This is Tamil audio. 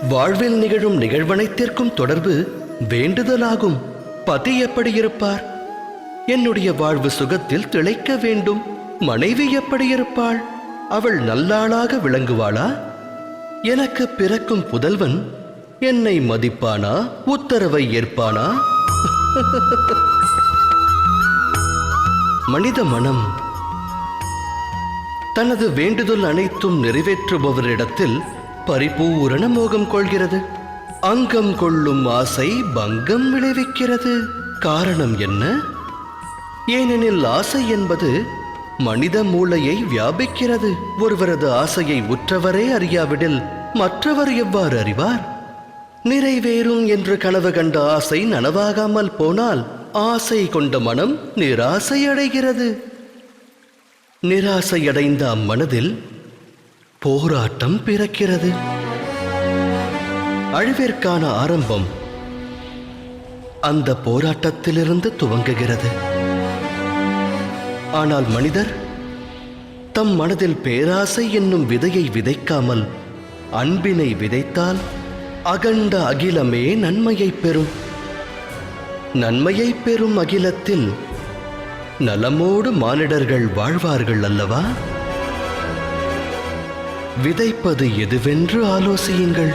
வாழ்வில் நிகழும் நிகழ்வனைத்திற்கும் தொடர்பு வேண்டுதலாகும். பதி எப்படி இருப்பார்? என்னுடைய வாழ்வு சுகத்தில் திளைக்க வேண்டும். மனைவி எப்படி இருப்பாள்? அவள் நல்லாளாக விளங்குவாளா? எனக்கு பிறக்கும் புதல்வன் என்னை மதிப்பானா? உத்தரவை ஏற்பானா? மனித மனம் தனது வேண்டுதல் அனைத்தும் நிறைவேற்றுபவரிடத்தில் பரிபூரண மோகம் கொள்கிறது. அங்கம் கொள்ளும் ஆசை பங்கம் விளைவிக்கிறது. காரணம் என்ன? ஏனெனில் ஆசை என்பது மனித மூளையை வியாபிக்கிறது. ஒருவரது ஆசையை உற்றவரே அறியாவிடில் மற்றவர் எவ்வாறு அறிவார்? நிறைவேறும் என்று கனவு கண்ட ஆசை நனவாகாமல் போனால் ஆசை கொண்ட மனம் நிராசை அடைகிறது. நிராசையடைந்த அம்மனதில் போராட்டம் பிறக்கிறது. அழிவிற்கான ஆரம்பம் அந்த போராட்டத்திலிருந்து துவங்குகிறது. ஆனால் மனிதர் தம் மனதில் பேராசை என்னும் விதையை விதைக்காமல் அன்பினை விதைத்தால் அகண்ட அகிலமே நன்மையை பெறும். நன்மையை பெறும் அகிலத்தில் நலமோடு மானிடர்கள் வாழ்வார்கள் அல்லவா? விதைப்பது எதுவென்று ஆலோசியுங்கள்.